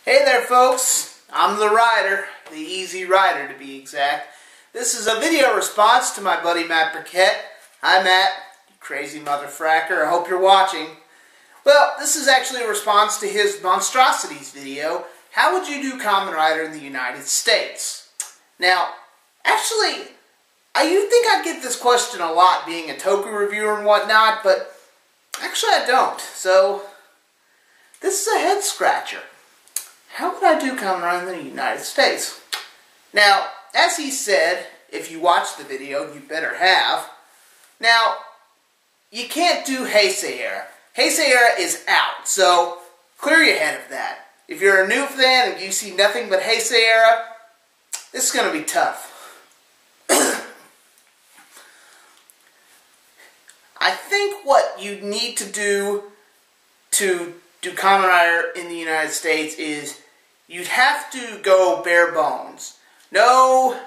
Hey there folks, I'm the Rider, the Easy Rider to be exact. This is a video response to my buddy Matt Burkett. Hi Matt, you crazy motherfracker, I hope you're watching. Well, this is actually a response to his Monstrosities video, How Would You Do Kamen Rider in the United States? Now, actually, you'd think I'd get this question a lot being a Toku reviewer and whatnot, but actually I don't. So, this is a head scratcher. How would I do Kamen Rider in the United States? Now, as he said, if you watch the video, you better have. Now, you can't do Heisei era. Heisei era is out, so clear your head of that. If you're a new fan and you see nothing but Heisei era, this is going to be tough. I think what you need to do Kamen Rider in the United States is you'd have to go bare bones. No,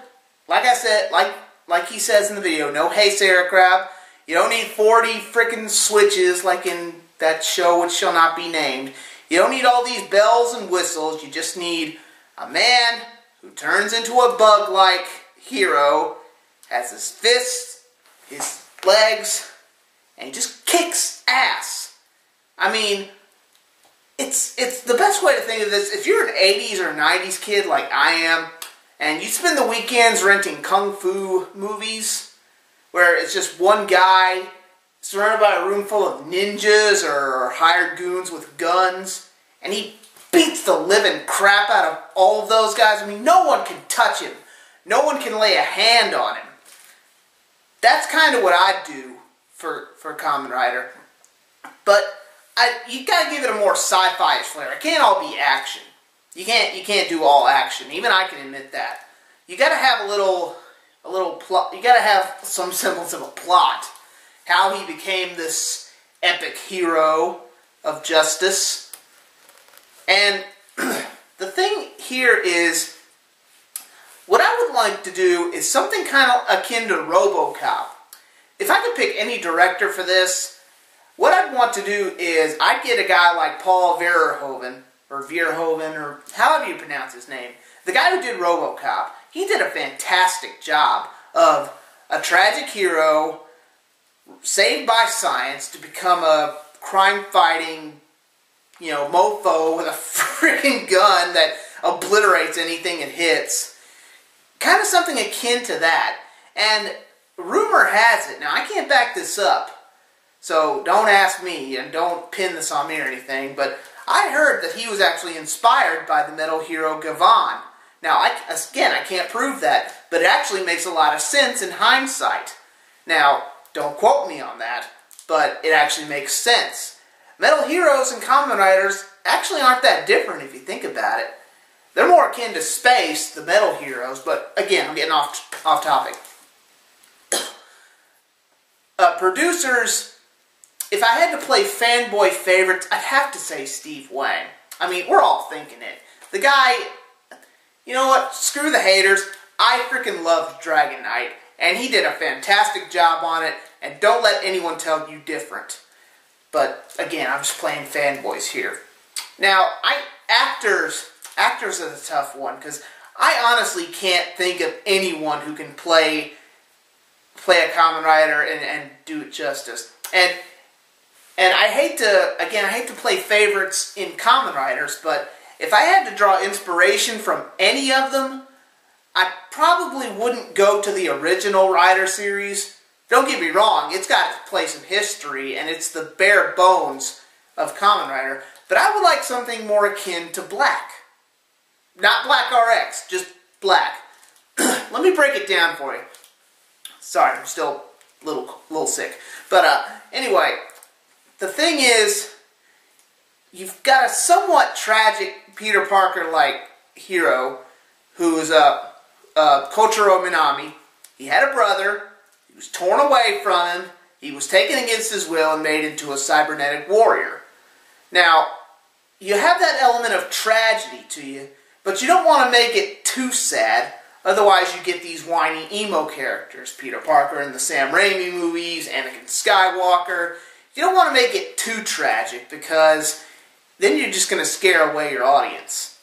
like I said, like he says in the video, no Heisei era crap. You don't need 40 frickin' switches like in that show which shall not be named. You don't need all these bells and whistles. You just need a man who turns into a bug-like hero, has his fists, his legs, and he just kicks ass. I mean, it's the best way to think of this. If you're an 80s or 90s kid like I am, and you spend the weekends renting kung fu movies, where it's just one guy surrounded by a room full of ninjas or hired goons with guns, and he beats the living crap out of all of those guys. I mean, no one can touch him. No one can lay a hand on him. That's kind of what I'd do for Kamen Rider. But you gotta give it a more sci-fi flair. It can't all be action. You can't do all action. Even I can admit that. You gotta have a little plot. You gotta have some semblance of a plot. How he became this epic hero of justice. And the thing here is, what I would like to do is something kind of akin to Robocop. If I could pick any director for this, what I'd want to do is, I'd get a guy like Paul Verhoeven, or however you pronounce his name. The guy who did Robocop, he did a fantastic job of a tragic hero saved by science to become a crime-fighting, mofo with a freaking gun that obliterates anything it hits. Kind of something akin to that. And rumor has it, now I can't back this up, so don't ask me and don't pin this on me or anything, but I heard that he was actually inspired by the metal hero Gavan. Now, again, I can't prove that, but it actually makes a lot of sense in hindsight. Now, don't quote me on that, but it actually makes sense. Metal heroes and Kamen Riders actually aren't that different if you think about it. They're more akin to space, the metal heroes, but again, I'm getting off topic. Producers, if I had to play fanboy favorites, I'd have to say Steve Wang. I mean, we're all thinking it. The guy, you know what, screw the haters. I freaking loved Dragon Knight, and he did a fantastic job on it, and don't let anyone tell you different. But, again, I'm just playing fanboys here. Now, actors are the tough one, because I honestly can't think of anyone who can play a Kamen Rider and do it justice. And I hate to play favorites in Kamen Riders, but if I had to draw inspiration from any of them, I probably wouldn't go to the original Rider series. Don't get me wrong, it's got its place in history, and it's the bare bones of Kamen Rider, but I would like something more akin to Black. Not Black RX, just Black. Let me break it down for you. Sorry, I'm still a little sick. But anyway, the thing is, you've got a somewhat tragic Peter Parker-like hero who's Koichiro Minami. He had a brother. He was torn away from him. He was taken against his will and made into a cybernetic warrior. Now, you have that element of tragedy to you, but you don't want to make it too sad. Otherwise, you get these whiny emo characters. Peter Parker in the Sam Raimi movies, Anakin Skywalker. You don't want to make it too tragic, because then you're just going to scare away your audience.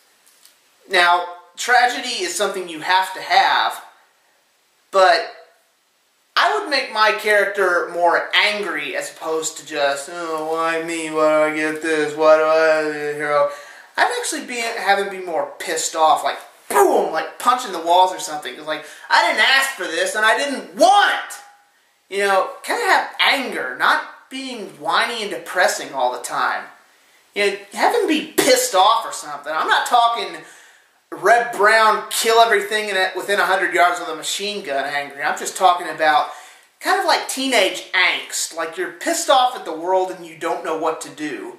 Now, tragedy is something you have to have, but I would make my character more angry as opposed to just, oh, why me? Why do I get this? Why do I, hero? I'd actually have him be more pissed off, like, boom, like punching the walls or something. It's like, I didn't ask for this and I didn't want it. You know, kind of have anger, not being whiny and depressing all the time. You know, have him be pissed off or something. I'm not talking red, brown, kill everything within 100 yards with a machine gun angry. I'm just talking about kind of like teenage angst, like you're pissed off at the world and you don't know what to do.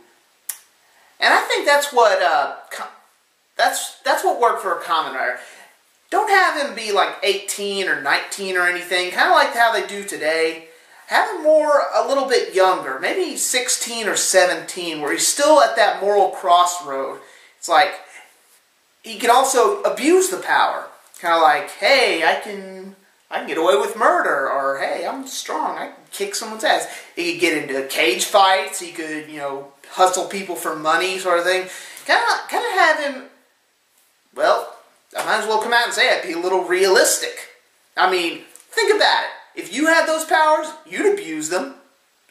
And I think that's what that's what worked for a Kamen Rider. Don't have him be like 18 or 19 or anything, kind of like how they do today. Have him a little bit younger, maybe 16 or 17, where he's still at that moral crossroad. It's like, he can also abuse the power. Kind of like, hey, I can get away with murder, or hey, I'm strong, I can kick someone's ass. He could get into cage fights, he could, you know, hustle people for money, sort of thing. Kind of have him, well, I might as well come out and say it, be a little realistic. I mean, think about it. If you had those powers, you'd abuse them.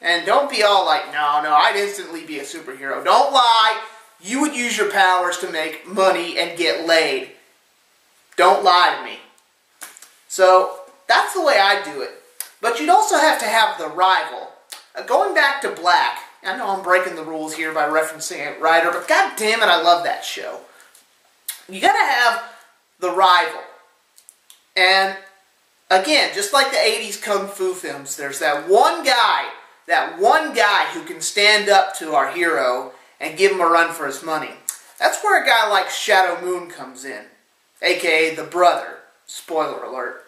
And don't be all like, no, I'd instantly be a superhero. Don't lie. You would use your powers to make money and get laid. Don't lie to me. So, that's the way I do it. But you'd also have to have the rival. Going back to Black, I know I'm breaking the rules here by referencing Rider, but god damn it, I love that show. You gotta have the rival. And again, just like the 80s Kung Fu films, there's that one guy who can stand up to our hero and give him a run for his money. That's where a guy like Shadow Moon comes in, aka the brother. Spoiler alert.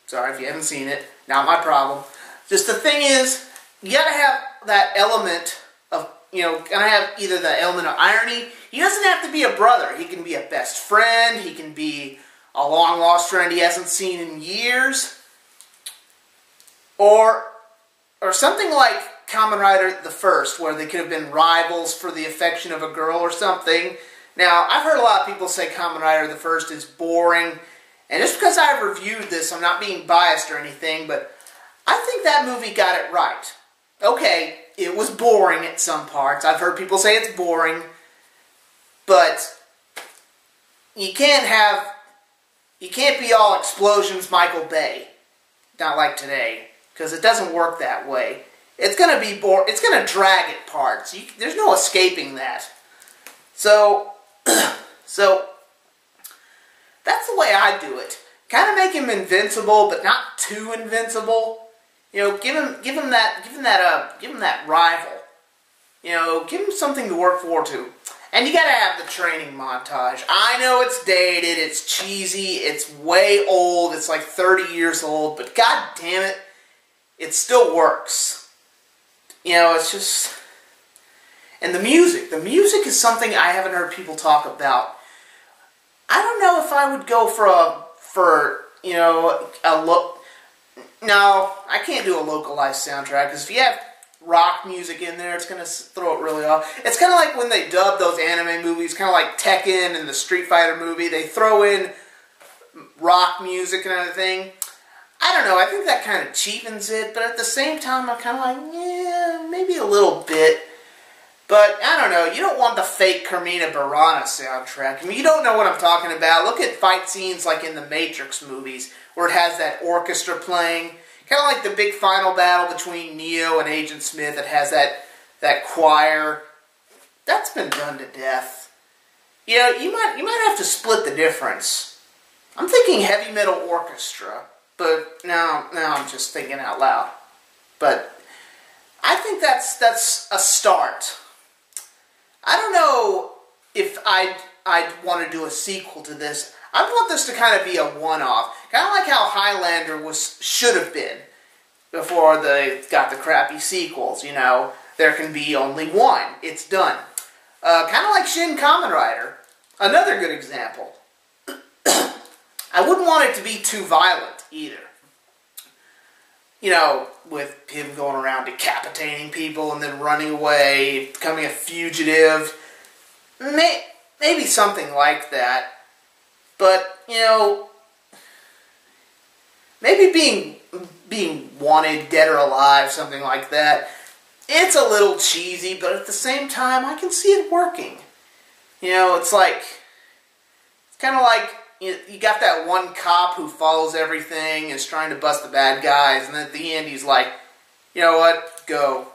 Sorry if you haven't seen it, not my problem. Just the thing is, you gotta have that element of, you know, gotta have either the element of irony. He doesn't have to be a brother. He can be a best friend, he can be a long-lost friend he hasn't seen in years, or something like Kamen Rider the First, where they could have been rivals for the affection of a girl or something. Now, I've heard a lot of people say Kamen Rider the First is boring, and just because I've reviewed this, I'm not being biased or anything, but I think that movie got it right. Okay, it was boring at some parts. I've heard people say it's boring, but you can't be all explosions Michael Bay. Not like today, because it doesn't work that way. It's going to be boring. It's going to drag at parts. There's no escaping that. So that's the way I do it. Kind of make him invincible, but not too invincible. You know, give him that rival. You know, give him something to work forward to. And you gotta have the training montage. I know it's dated, it's cheesy, it's way old, it's like 30 years old, but god damn it, it still works. You know, it's just... And the music is something I haven't heard people talk about. I don't know if I would go for you know, a look... No, I can't do a localized soundtrack, because if you have rock music in there, it's going to throw it really off. It's kind of like when they dub those anime movies, kind of like Tekken and the Street Fighter movie, they throw in rock music and everything. I don't know, I think that kind of cheapens it, but at the same time, I'm kind of like, yeah, maybe a little bit. But, I don't know, you don't want the fake Carmina Burana soundtrack. I mean, you don't know what I'm talking about. Look at fight scenes like in the Matrix movies, where it has that orchestra playing. Kind of like the big final battle between Neo and Agent Smith that has that choir. That's been done to death. You know, you might have to split the difference. I'm thinking heavy metal orchestra, but now I'm just thinking out loud. But I think that's a start. I don't know if I'd want to do a sequel to this. I want this to kind of be a one-off. Kind of like how Highlander should have been before they got the crappy sequels, you know. There can be only one. It's done. Kind of like Shin Kamen Rider. Another good example. I wouldn't want it to be too violent, either. You know, with him going around decapitating people and then running away, becoming a fugitive. Maybe something like that. But, you know, maybe being wanted, dead or alive, something like that, it's a little cheesy, but at the same time, I can see it working. You know, it's like, it's kind of like, you got that one cop who follows everything, is trying to bust the bad guys, and then at the end he's like, you know what, go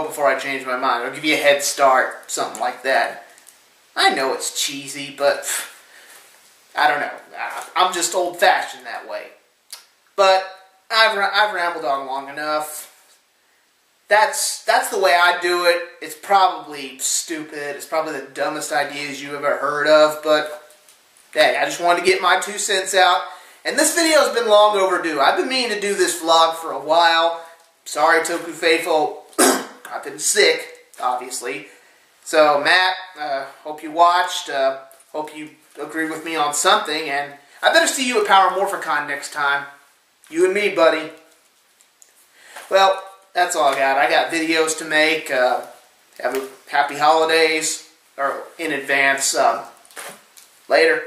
before I change my mind. I'll give you a head start, something like that. I know it's cheesy, but I don't know. I'm just old-fashioned that way. But I've rambled on long enough. That's the way I do it. It's probably stupid. It's probably the dumbest ideas you've ever heard of, but hey, I just wanted to get my 2 cents out. And this video has been long overdue. I've been meaning to do this vlog for a while. Sorry, Toku Faithful. I've been sick, obviously. So, Matt, hope you watched. Hope you agree with me on something. And I better see you at Power Morphicon next time. You and me, buddy. Well, that's all I got. I got videos to make. Have a happy holidays, or in advance. Later.